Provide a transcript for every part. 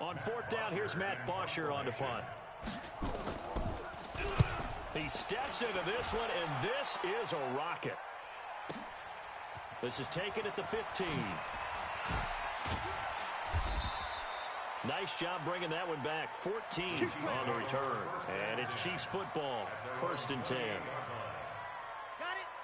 On fourth down, here's Matt Bosher on the punt. He steps into this one, and this is a rocket. This is taken at the 15. Nice job bringing that one back. 14 on the return. And it's Chiefs football. 1st and 10.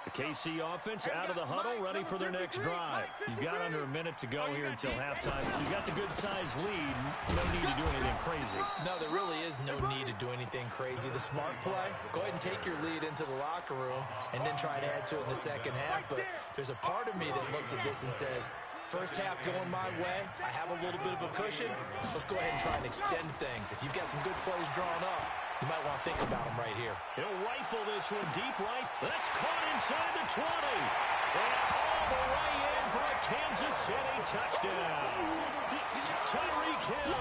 The KC offense out of the huddle, ready for their next drive. You've got under a minute to go here until halftime. You've got the good-sized lead. No need to do anything crazy. No, there really is no need to do anything crazy. The smart play, go ahead and take your lead into the locker room and then try to add to it in the second half. But there's a part of me that looks at this and says, first half going my way, I have a little bit of a cushion. Let's go ahead and try and extend things. If you've got some good plays drawn up, you might want to think about them right here. He'll rifle this one deep right. That's caught inside the 20. And all the way in for a Kansas City touchdown. Tyreek Hill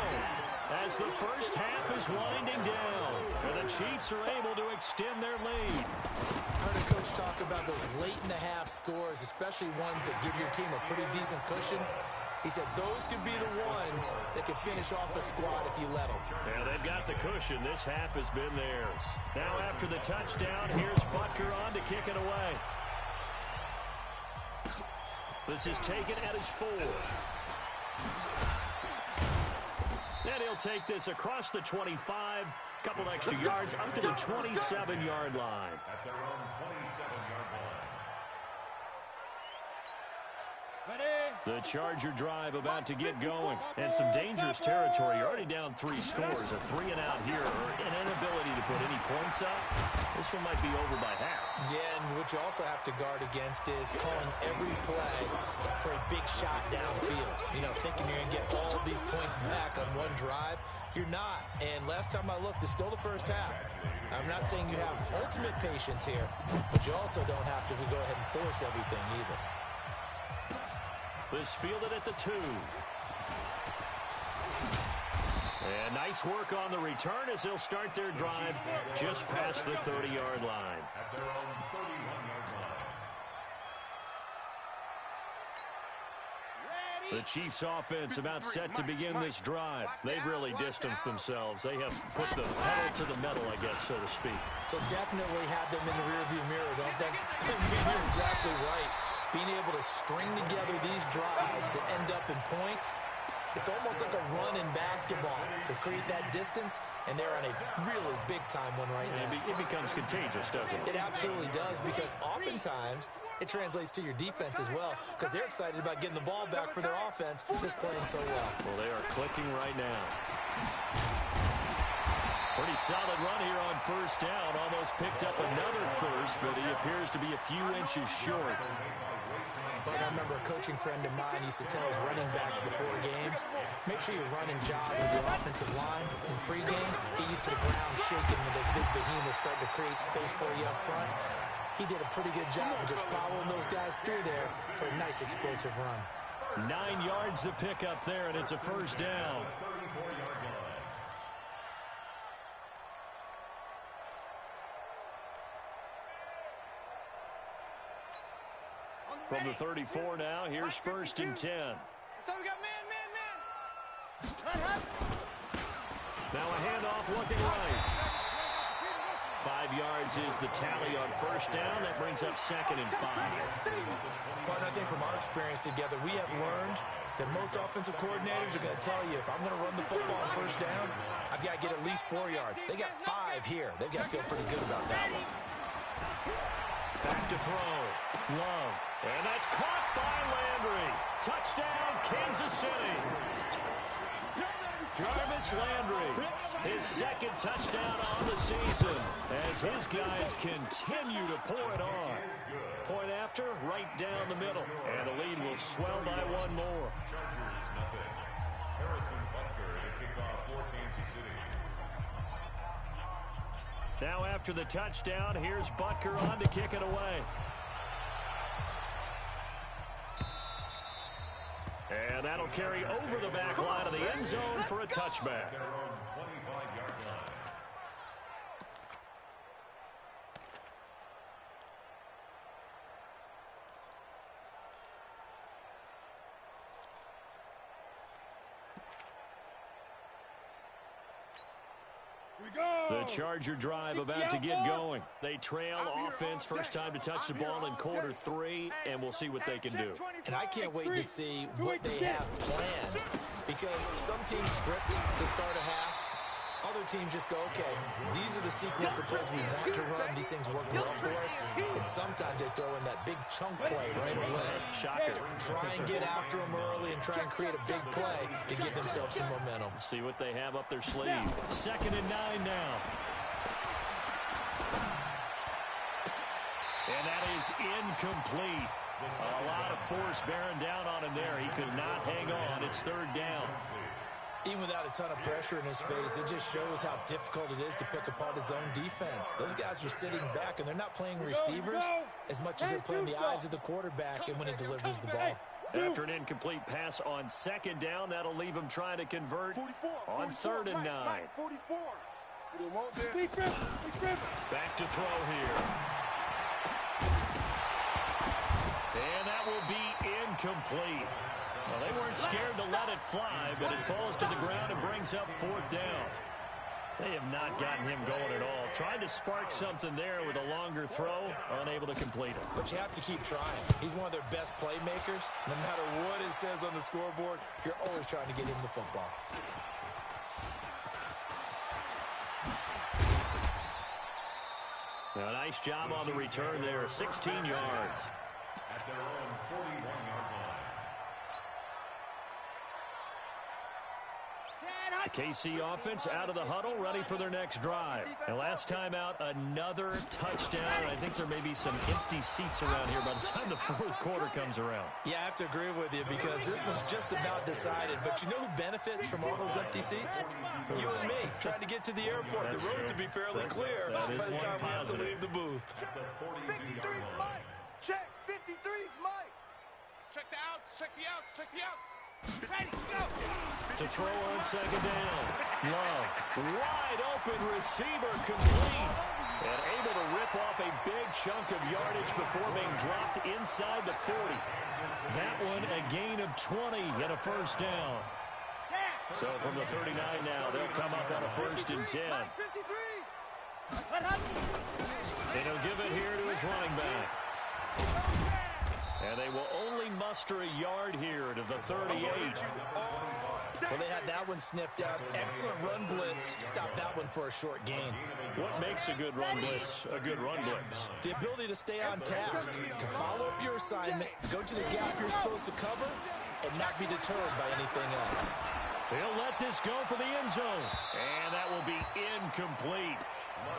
as the first half is winding down. And the Chiefs are able to extend their lead. I heard a coach talk about those late-in-the-half scores, especially ones that give your team a pretty decent cushion. He said those could be the ones that could finish off a squad if you let them. Yeah, they've got the cushion. This half has been theirs. Now after the touchdown, here's Butker on to kick it away. This is taken at his 4. And he'll take this across the 25. Couple extra yards up to the 27-yard line. At their own 27-yard line. The Charger drive about to get going. And some dangerous territory. You're already down 3 scores. A 3 and out here, or an inability to put any points up. This one might be over by half. Yeah, and what you also have to guard against is calling every play for a big shot downfield. You know, thinking you're going to get all of these points back on one drive. You're not. And last time I looked, it's still the first half. I'm not saying you have ultimate patience here, but you also don't have to go ahead and force everything either. This fielded at the 2. And nice work on the return as they'll start their drive just past the 30-yard line. At their own 31-yard line. The Chiefs offense about set to begin this drive. They've really distanced themselves. They have put the pedal to the metal, I guess, so to speak. So definitely have them in the rearview mirror, don't they? You're exactly right. Being able to string together these drives that end up in points, it's almost like a run in basketball to create that distance, and they're on a really big-time one right now. It becomes contagious, doesn't it? It absolutely does, because oftentimes it translates to your defense as well, because they're excited about getting the ball back for their offense that's playing so well. Well, they are clicking right now. Pretty solid run here on first down. Almost picked up another first, but he appears to be a few inches short. But I remember a coaching friend of mine used to tell his running backs before games, make sure you run and jog with your offensive line in pregame. Get used to the ground shaking when those big behemoths start to create space for you up front. He did a pretty good job of just following those guys through there for a nice explosive run. 9 yards to pick up there, and it's a first down. From the 34 now, here's 1st and 10. So we got man. Now a handoff looking right. 5 yards is the tally on first down. That brings up 2nd and 5. But I think from our experience together, we have learned that most offensive coordinators are going to tell you, if I'm going to run the football on first down, I've got to get at least 4 yards. They got 5 here. They've got to feel pretty good about that one. Back to throw. Love. And that's caught by Landry. Touchdown, Kansas City. Jarvis Landry, his 2nd touchdown on the season as his guys continue to pour it on. Point after, right down the middle. And the lead will swell by 1 more. Chargers, nothing. Harrison Butker to kick off for Kansas City. Now after the touchdown, here's Butker on to kick it away. And that'll carry over the back line of the end zone for a touchback. Their own 25-yard line. The Charger drive about to get going. They trail offense, first time to touch the ball in quarter 3, and we'll see what they can do. And I can't wait to see what they have planned, because some teams script to start a half. Other teams just go, okay, these are the sequence of plays we want to run. These things work well for us. And sometimes they throw in that big chunk play right away. Shocker. Try and get after them early and try and create a big play to give themselves some momentum. See what they have up their sleeve. 2nd and 9 now. And that is incomplete. A lot of force bearing down on him there. He could not hang on. It's 3rd down. Even without a ton of pressure in his face, it just shows how difficult it is to pick apart his own defense. Those guys are sitting back, and they're not playing receivers as much as they're playing the eyes of the quarterback and when he delivers the ball. After an incomplete pass on 2nd down, that'll leave him trying to convert on 3rd and 9. Back to throw here. And that will be incomplete. Well, they weren't scared to let it fly, but it falls to the ground and brings up 4th down. They have not gotten him going at all. Tried to spark something there with a longer throw, unable to complete it. But you have to keep trying. He's one of their best playmakers. No matter what it says on the scoreboard, you're always trying to get him the football. Now, a nice job on the return there, 16 yards. At their own 41-yard line. The KC offense out of the huddle, ready for their next drive. And last time out, another touchdown. I think there may be some empty seats around here by the time the 4th quarter comes around. Yeah, I have to agree with you because this one's just about decided. But you know who benefits from all those empty seats? You and me, trying to get to the airport. The roads will be fairly clear by the time we have to leave the booth. 53's Mike. Check. 53's Mike. Check the outs. Check the outs. Check the outs. Ready, go. To throw on 2nd down. Love. Wide open receiver complete. And able to rip off a big chunk of yardage before being dropped inside the 40. That one a gain of 20 and a 1st down. So from the 39 now, they'll come up on a 1st and 10. And he'll give it here to his running back. And they will only muster a yard here to the 38. Well, they had that one sniffed out. Excellent run blitz. Stopped that one for a short gain. What makes a good run blitz a good run blitz? The ability to stay on task, to follow up your assignment, go to the gap you're supposed to cover, and not be deterred by anything else. They'll let this go for the end zone. And that will be incomplete.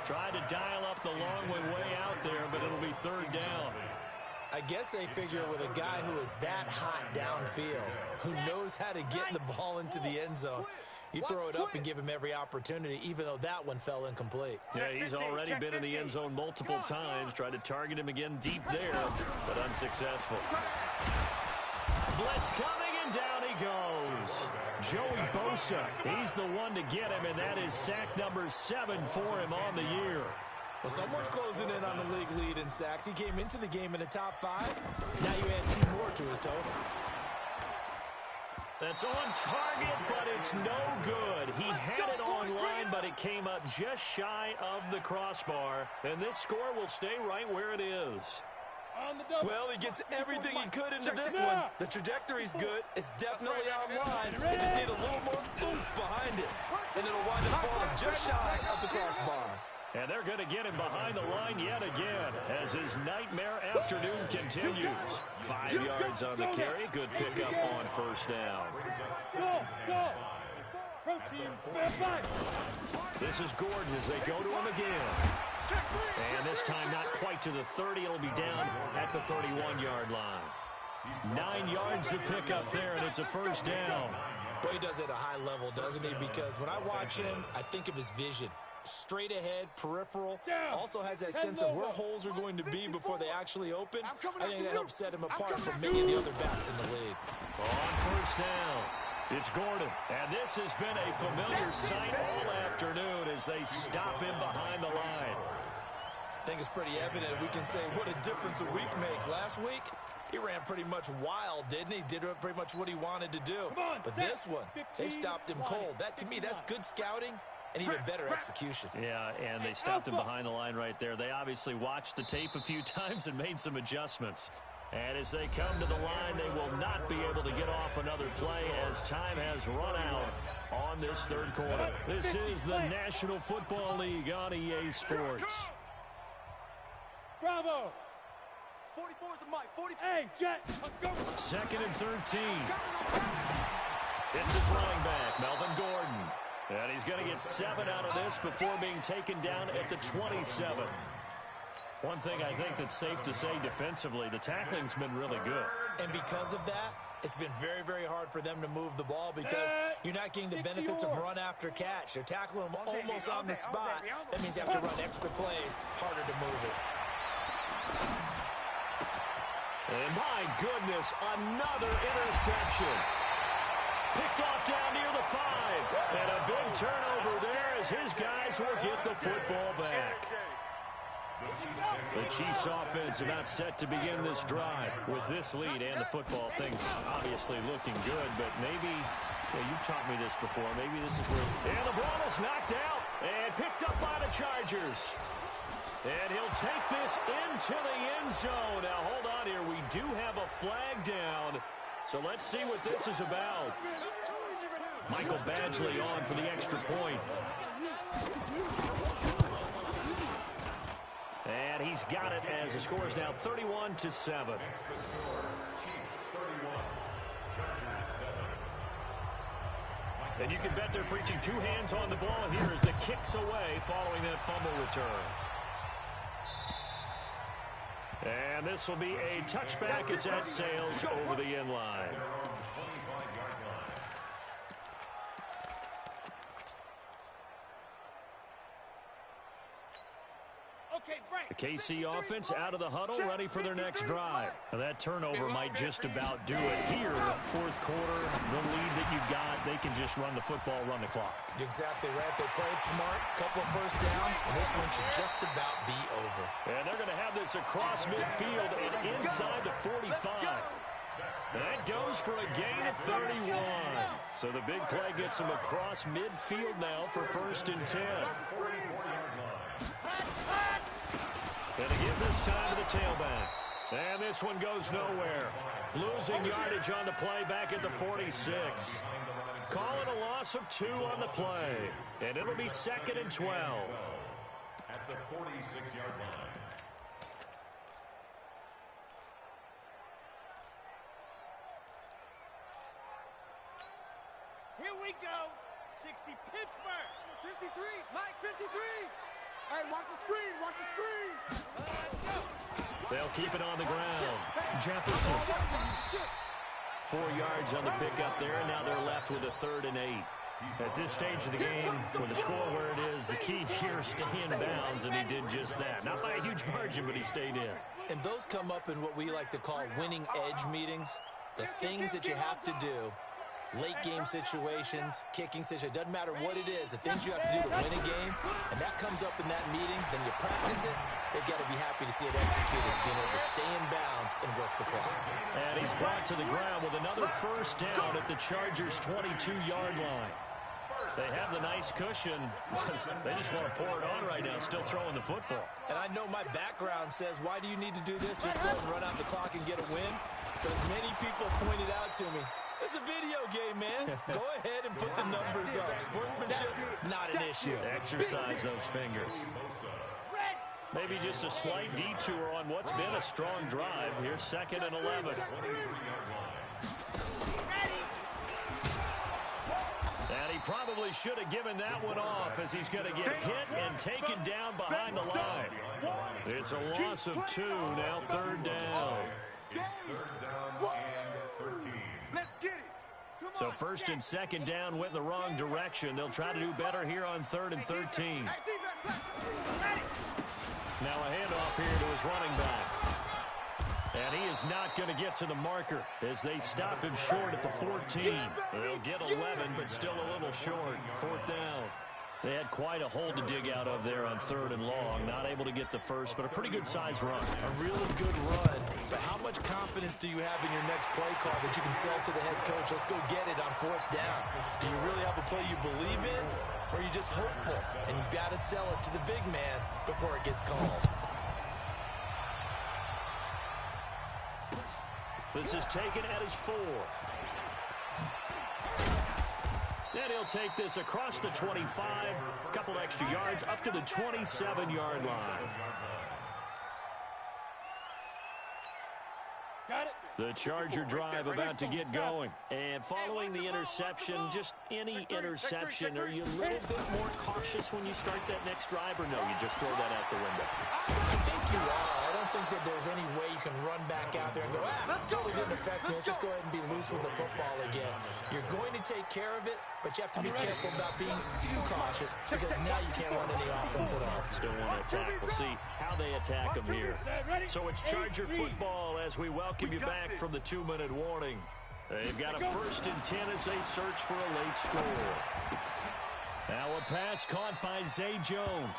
Tried to dial up the long way out there, but it'll be 3rd down. I guess they figure with a guy who is that hot downfield, who knows how to get the ball into the end zone, you throw it up and give him every opportunity, even though that one fell incomplete. Yeah, he's already been in the end zone multiple times. Tried to target him again deep there, but unsuccessful. Blitz coming, and down he goes. Joey Bosa, he's the one to get him, and that is sack number 7 for him on the year. Well, someone's closing in on the league lead in sacks. He came into the game in the top 5. Now you add 2 more to his total. That's on target, but it's no good. He had it online, but it came up just shy of the crossbar. And this score will stay right where it is. Well, he gets everything he could into this one. The trajectory's good. It's definitely online. They just need a little more oomph behind it. And it'll wind up falling just shy of the crossbar. And they're going to get him behind the line yet again as his nightmare afternoon continues. 5 yards on the carry. Good pickup on 1st down. This is Gordon as they go to him again. And this time not quite to the 30. It'll be down at the 31-yard line. 9 yards to pick up there, and it's a 1st down. Boy, he does it at a high level, doesn't he? Because when I watch him, I think of his vision. Straight ahead, peripheral, also has that sense of where holes are going to be before they actually open. I think that helps set him apart from many of the other backs in the league. On 1st down, it's Gordon. And this has been a familiar sight all afternoon as they stop him behind the line. I think it's pretty evident. We can say what a difference a week makes. Last week, he ran pretty much wild, didn't he? Did pretty much what he wanted to do. But this one, they stopped him cold. That, to me, that's good scouting and even better execution. Yeah, and they stopped him behind the line right there. They obviously watched the tape a few times and made some adjustments. And as they come to the line, they will not be able to get off another play as time has run out on this third quarter. This is the National Football League on EA Sports. Bravo! 44 is the mic. 40. Hey, Jet, let's go. 2nd and 13. It's his running back, Melvin Gordon. And he's going to get 7 out of this before being taken down at the 27. One thing I think that's safe to say defensively, the tackling's been really good. And because of that, it's been very, very hard for them to move the ball because you're not getting the benefits of run after catch. They're tackling them almost on the spot. That means you have to run extra plays, harder to move it. And my goodness, another interception. Picked off down near the 5. And a big turnover there as his guys will get the football back. The Chiefs offense about set to begin this drive. With this lead and the football, things obviously looking good, but maybe, you've taught me this before, maybe this is where, and the ball is knocked out and picked up by the Chargers. And he'll take this into the end zone. Now, hold on here. We do have a flag down, so let's see what this is about. Michael Badgley on for the extra point. And he's got it as the score is now 31-7. And you can bet they're preaching 2 hands on the ball here as the kick's away following that fumble return. And this will be a touchback as that sails over the end line. The KC offense out of the huddle, ready for their next drive. And that turnover might just about do it here. 4th quarter, the lead that you've got, they can just run the football, run the clock. Exactly right. They played smart, couple of first downs, and this one should just about be over. And they're going to have this across midfield and inside the 45. That goes for a gain of 31. So the big play gets them across midfield now for 1st and 10. And to give this time to the tailback. And this one goes nowhere. Losing yardage on the play back at the 46. Calling a loss of 2 on the play. And it'll be 2nd and 12. At the 46-yard line. Here we go. 60 Pittsburgh. 53. Mike, 53. Hey, watch the screen. Watch the screen. They'll keep it on the ground. Jefferson. 4 yards on the pickup there, and now they're left with a 3rd and 8. At this stage of the game, with the score where it is, the key here is stay in bounds, and he did just that. Not by a huge margin, but he stayed in. And those come up in what we like to call winning edge meetings. The things that you have to do. Late game situations, kicking situations, doesn't matter what it is, the things you have to do to win a game, and that comes up in that meeting, then you practice it, they've got to be happy to see it executed, being able to stay in bounds and work the clock. And he's brought to the ground with another 1st down at the Chargers' 22-yard line. They have the nice cushion. They just want to pour it on right now, still throwing the football. And I know my background says, why do you need to do this? Just go and run out the clock and get a win. But as many people pointed out to me, it's a video game, man. Go ahead and put the numbers up. Sportsmanship, not an issue. Exercise those fingers. Maybe just a slight detour on what's been a strong drive. Here's 2nd and 11. And he probably should have given that one off as he's going to get hit and taken down behind the line. It's a loss of 2, now 3rd down. It's 3rd down and 13. Let's get it. So 1st and 2nd down went in the wrong direction. They'll try to do better here on 3rd and 13. Now a handoff here to his running back. And he is not going to get to the marker as they stop him short at the 14. They'll get 11, but still a little short. 4th down. They had quite a hole to dig out of there on 3rd and long. Not able to get the first, but a pretty good size run. A really good run. but how much confidence do you have in your next play call that you can sell to the head coach? Let's go get it on 4th down. Do you really have a play you believe in, or are you just hopeful? And you've got to sell it to the big man before it gets called. This is taken at his 4. And he'll take this across the 25, a couple extra yards up to the 27-yard line. Got it. The Charger drive about to get going. And following the interception, just any interception, are you a little bit more cautious when you start that next drive, or no, you just throw that out the window? I think you are. I don't think that there's any way you can run back out there and go, totally didn't affect me. Let's just go ahead and be loose with the football again. You're going to take care of it, but you have to be careful about being too cautious because now you can't run any offense at all. Still want to attack. We'll see how they attack them here. So it's Charger football as we welcome you back from the 2-minute warning. They've got a 1st and 10 as they search for a late score. Now a pass caught by Zay Jones.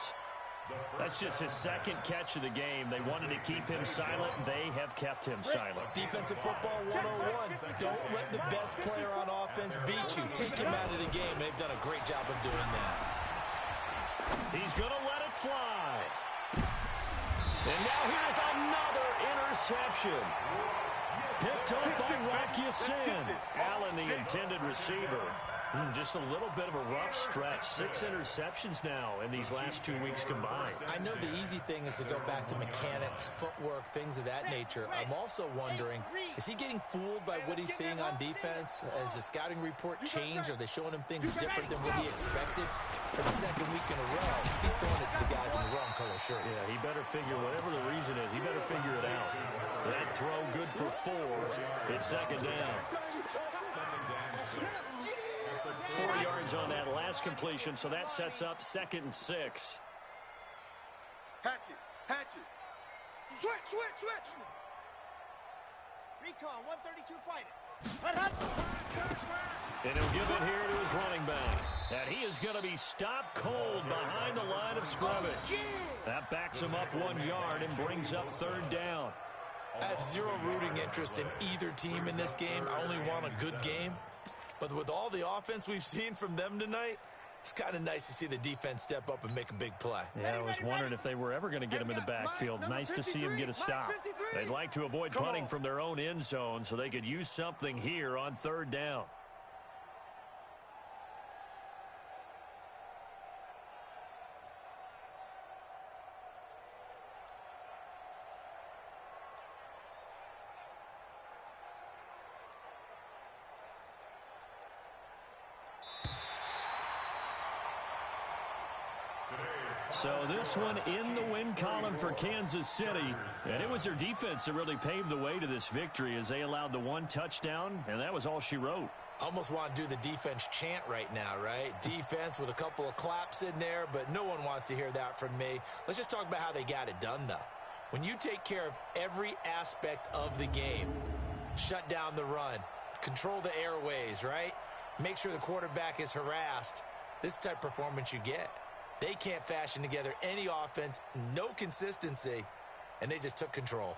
That's just his 2nd catch of the game. They wanted to keep him silent. They have kept him silent. Defensive football 101. Don't let the best player on offense beat you. Take him out of the game. They've done a great job of doing that. He's going to let it fly. And now here's another interception. Picked up by Rocky Sin. Allen, the intended receiver. Just a little bit of a rough stretch. 6 interceptions now in these last 2 weeks combined. I know the easy thing is to go back to mechanics, footwork, things of that nature. I'm also wondering, is he getting fooled by what he's seeing on defense? Has the scouting report changed? Are they showing him things different than what he expected? For the 2nd week in a row, he's throwing it to the guys in the wrong color shirts. Yeah, he better figure, whatever the reason is, he better figure it out. That throw good for 4. It's 2nd down. 4 yards on that last completion, so that sets up 2nd and 6. Hatch it. Switch. Recon, 132 fighting. And he'll give it here to his running back. And he is going to be stopped cold behind the line of scrimmage. That backs him up 1 yard and brings up 3rd down. I have zero rooting interest in either team in this game. I only want a good game. But with all the offense we've seen from them tonight, it's kind of nice to see the defense step up and make a big play. Yeah, I was wondering if they were ever going to get him in the backfield. Nice to see him get a stop. They'd like to avoid punting from their own end zone so they could use something here on 3rd down. So this one in the win column for Kansas City. And it was their defense that really paved the way to this victory as they allowed the 1 touchdown, and that was all she wrote. Almost want to do the defense chant right now, right? Defense with a couple of claps in there, but no one wants to hear that from me. Let's just talk about how they got it done, though. When you take care of every aspect of the game, shut down the run, control the airways, right? Make sure the quarterback is harassed. This type of performance you get. They can't fashion together any offense, no consistency, and they just took control.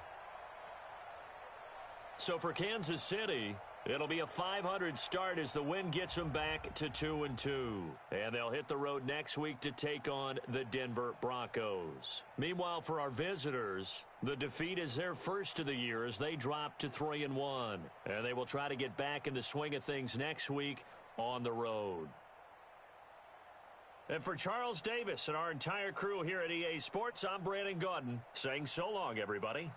So for Kansas City, it'll be a .500 start as the win gets them back to 2-2. And they'll hit the road next week to take on the Denver Broncos. Meanwhile, for our visitors, the defeat is their first of the year as they drop to 3-1. And they will try to get back in the swing of things next week on the road. And for Charles Davis and our entire crew here at EA Sports, I'm Brandon Gaudin saying so long, everybody.